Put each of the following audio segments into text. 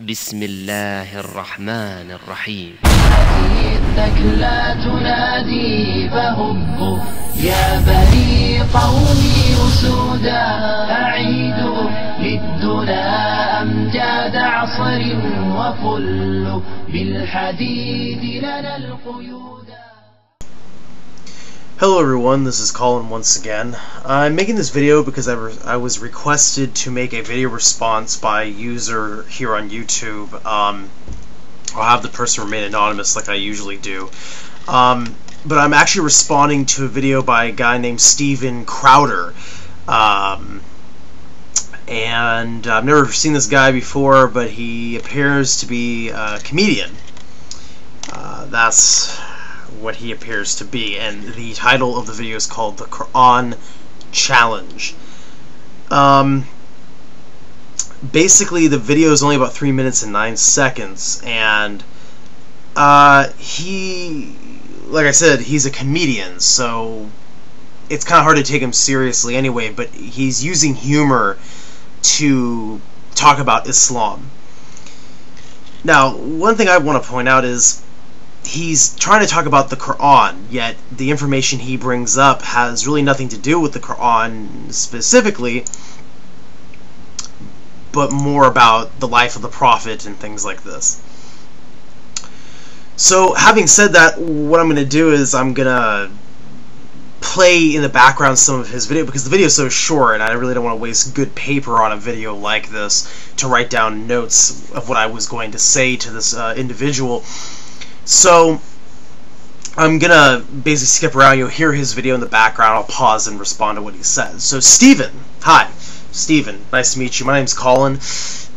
بسم الله الرحمن الرحيم. إنك لا تنادي فهبوا يا بني قومي أسودا أعيدوا للدنا أمجاد عصر وفلوا بالحديد لنا القيودا. Hello everyone, this is Colin once again. I'm making this video because I was requested to make a video response by a user here on YouTube. I'll have the person remain anonymous like I usually do. But I'm actually responding to a video by a guy named Steven Crowder. And I've never seen this guy before, but he appears to be a comedian. That's what he appears to be, and the title of the video is called The Qur'an Challenge. Basically, the video is only about 3 minutes and 9 seconds, and he, like I said, he's a comedian, so it's kind of hard to take him seriously anyway, but he's using humor to talk about Islam. Now, one thing I want to point out is he's trying to talk about the Qur'an, yet the information he brings up has really nothing to do with the Qur'an specifically, but more about the life of the Prophet and things like this. So, having said that, what I'm going to do is I'm going to play in the background some of his video, because the video is so short and I really don't want to waste good paper on a video like this to write down notes of what I was going to say to this individual. So, I'm gonna basically skip around. You'll hear his video in the background. I'll pause and respond to what he says. So, Steven. Hi. Steven. Nice to meet you. My name's Colin.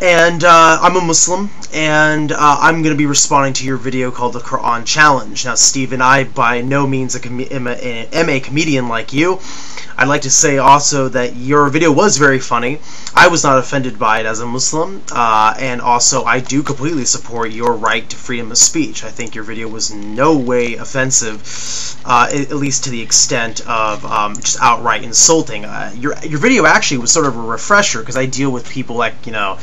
And, I'm a Muslim. And, I'm gonna be responding to your video called The Qur'an Challenge. Now, Steven, I by no means am a comedian like you. I'd like to say also that your video was very funny. I was not offended by it as a Muslim, and also I do completely support your right to freedom of speech. I think your video was in no way offensive, at least to the extent of just outright insulting. Your video actually was sort of a refresher, because I deal with people like, you know,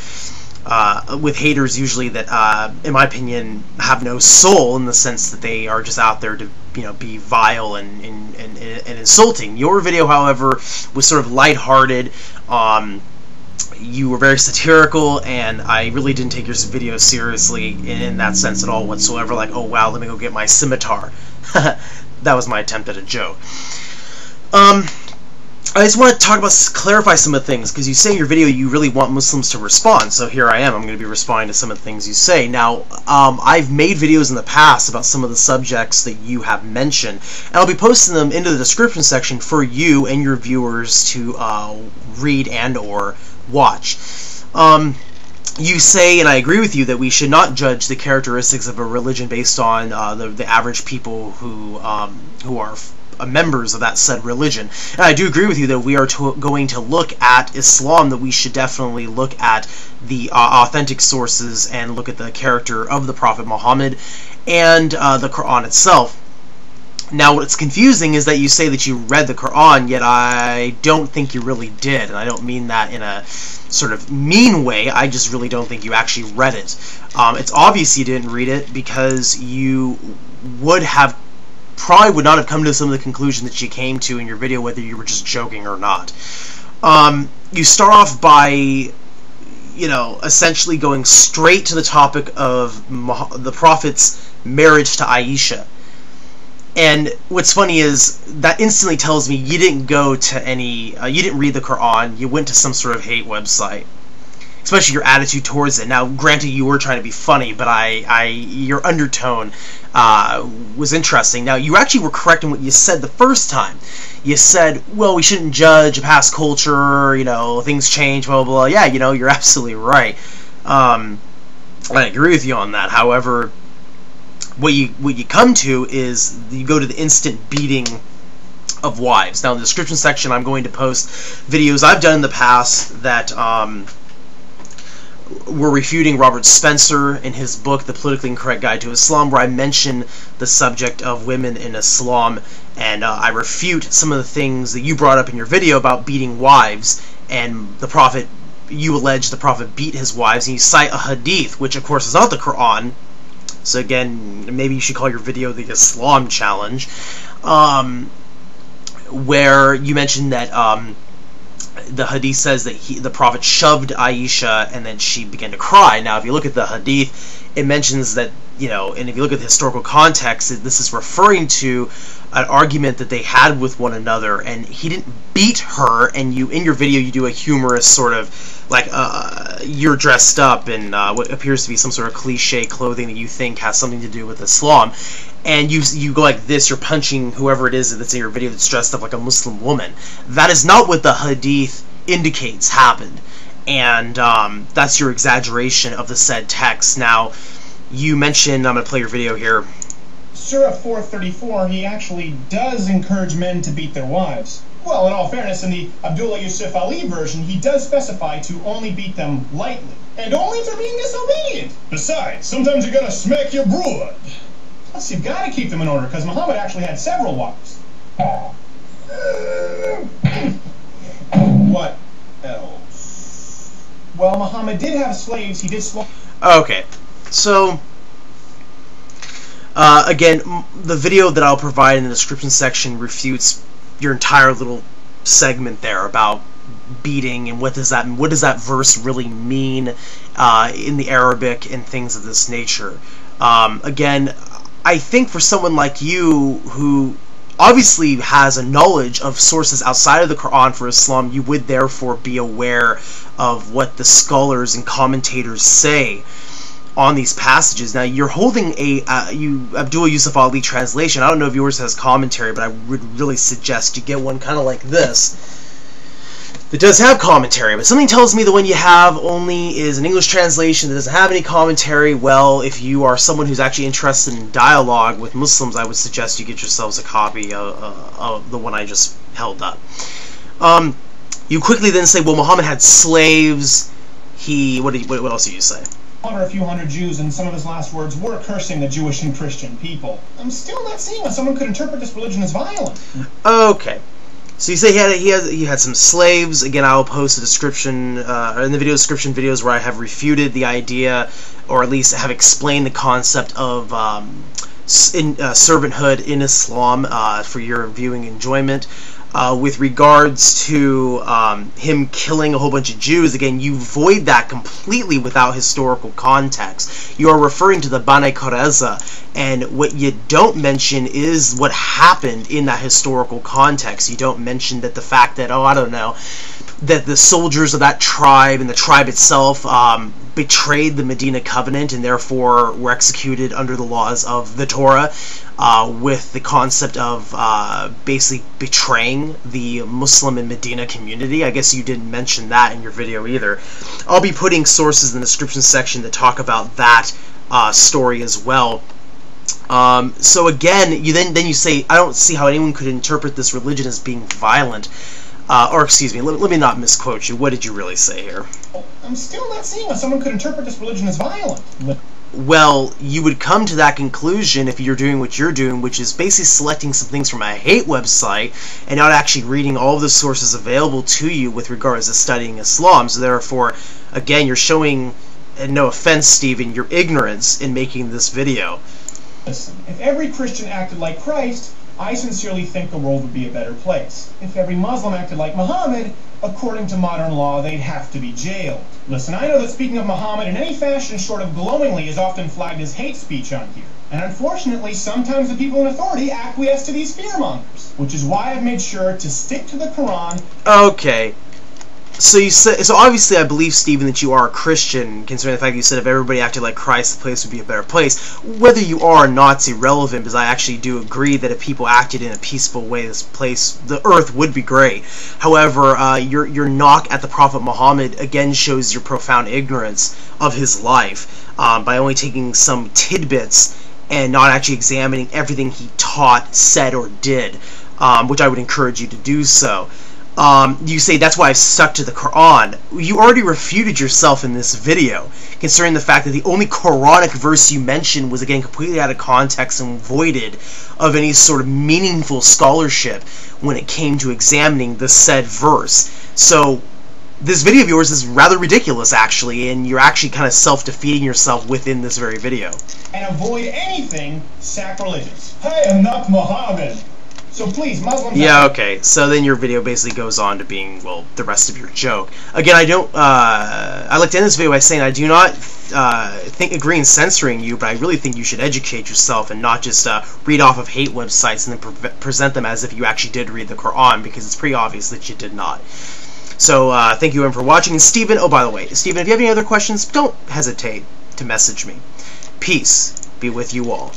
with haters usually that, in my opinion, have no soul, in the sense that they are just out there to, you know, be vile and insulting. Your video, however, was sort of lighthearted. You were very satirical, and I really didn't take your video seriously in that sense at all whatsoever. Like, oh wow, let me go get my scimitar. That was my attempt at a joke. I just want to clarify some of the things, because you say in your video you really want Muslims to respond, so here I am. I'm going to be responding to some of the things you say. Now, I've made videos in the past about some of the subjects that you have mentioned, and I'll be posting them into the description section for you and your viewers to read and or watch. You say, and I agree with you, that we should not judge the characteristics of a religion based on the average people who are members of that said religion. And I do agree with you that we are going to look at Islam, that we should definitely look at the authentic sources and look at the character of the Prophet Muhammad and the Quran itself. Now, what's confusing is that you say that you read the Quran, yet I don't think you really did, and I don't mean that in a sort of mean way. I just really don't think you actually read it. It's obvious you didn't read it, because you probably would not have come to some of the conclusions that you came to in your video, whether you were just joking or not. You start off by, you know, essentially going straight to the topic of the Prophet's marriage to Aisha. And what's funny is that instantly tells me you didn't go to you didn't read the Quran, you went to some sort of hate website. Especially your attitude towards it. Now, granted, you were trying to be funny, but your undertone was interesting. Now, you actually were correct in what you said the first time. You said, well, we shouldn't judge a past culture, you know, things change, blah, blah, blah. Yeah, you know, you're absolutely right. I agree with you on that. However, what you come to is you go to the instant beating of wives. Now, in the description section, I'm going to post videos I've done in the past that were refuting Robert Spencer in his book, The Politically Incorrect Guide to Islam, where I mention the subject of women in Islam, and I refute some of the things that you brought up in your video about beating wives, and the Prophet you allege the Prophet beat his wives, and you cite a hadith, which of course is not the Qur'an. So again, maybe you should call your video the Islam Challenge, where you mentioned that the hadith says that the Prophet shoved Aisha and then she began to cry. Now, if you look at the hadith, it mentions that, you know, and if you look at the historical context, this is referring to an argument that they had with one another, and he didn't beat her, and you, in your video, you do a humorous sort of, like, you're dressed up in what appears to be some sort of cliche clothing that you think has something to do with Islam, and you go like this, you're punching whoever it is that's in your video that's dressed up like a Muslim woman. That is not what the hadith indicates happened, and that's your exaggeration of the said text. Now, you mentioned, I'm going to play your video here. Surah 434, he actually does encourage men to beat their wives. Well, in all fairness, in the Abdullah Yusuf Ali version, he does specify to only beat them lightly, and only for being disobedient. Besides, sometimes you gotta smack your broad. Plus, you've gotta keep them in order, because Muhammad actually had several wives. What else? Well, Muhammad did have slaves, he did Okay, so again, the video that I'll provide in the description section refutes your entire little segment there about beating and what does that verse really mean in the Arabic and things of this nature. Again, I think for someone like you who obviously has a knowledge of sources outside of the Quran for Islam, you would therefore be aware of what the scholars and commentators say on these passages. Now, you're holding a Abdullah Yusuf Ali translation. I don't know if yours has commentary, but I would really suggest you get one kind of like this that does have commentary. But something tells me the one you have only is an English translation that doesn't have any commentary. Well, if you are someone who's actually interested in dialogue with Muslims, I would suggest you get yourselves a copy of the one I just held up. You quickly then say, well, Muhammad had slaves. What else do you say? A few hundred Jews, and some of his last words were cursing the Jewish and Christian people. I'm still not seeing how someone could interpret this religion as violent. Okay. So you say he had some slaves. Again, I will post a description in the video description videos where I have refuted the idea, or at least have explained the concept of servanthood in Islam for your viewing enjoyment. With regards to him killing a whole bunch of Jews, again, you void that completely without historical context. You are referring to the Bani Qurayza, and what you don't mention is what happened in that historical context. You don't mention that the fact that, I don't know, that the soldiers of that tribe and the tribe itself betrayed the Medina Covenant and therefore were executed under the laws of the Torah, with the concept of basically betraying the Muslim and Medina community. I guess you didn't mention that in your video either. I'll be putting sources in the description section that talk about that story as well. So again, then you say, I don't see how anyone could interpret this religion as being violent. Or excuse me, let me not misquote you. What did you really say here? I'm still not seeing how someone could interpret this religion as violent. Well, you would come to that conclusion if you're doing what you're doing, which is basically selecting some things from a hate website and not actually reading all of the sources available to you with regards to studying Islam. So therefore, again, you're showing, and no offense, Stephen, your ignorance in making this video. Listen, if every Christian acted like Christ, I sincerely think the world would be a better place. If every Muslim acted like Muhammad, according to modern law, they'd have to be jailed. Listen, I know that speaking of Muhammad in any fashion short of glowingly is often flagged as hate speech on here. And unfortunately, sometimes the people in authority acquiesce to these fearmongers, which is why I've made sure to stick to the Quran. Okay. So you said, so obviously I believe, Stephen, that you are a Christian, considering the fact that you said if everybody acted like Christ, the place would be a better place. Whether you are or not is irrelevant, because I actually do agree that if people acted in a peaceful way, this place, the earth, would be great. However, your knock at the Prophet Muhammad again shows your profound ignorance of his life by only taking some tidbits and not actually examining everything he taught, said, or did, which I would encourage you to do so. You say, that's why I've stuck to the Quran. You already refuted yourself in this video, considering the fact that the only Quranic verse you mentioned was, again, completely out of context and voided of any sort of meaningful scholarship when it came to examining the said verse. So, this video of yours is rather ridiculous, actually, and you're actually kind of self-defeating yourself within this very video. And avoid anything sacrilegious. I am not Muhammad. So please, Muslims... Yeah, okay. So then your video basically goes on to being, well, the rest of your joke. Again, I don't, I like to end this video by saying I do not agree in censoring you, but I really think you should educate yourself and not just read off of hate websites and then present them as if you actually did read the Qur'an, because it's pretty obvious that you did not. So, thank you everyone for watching. And Stephen, oh, by the way, Stephen, if you have any other questions, don't hesitate to message me. Peace be with you all.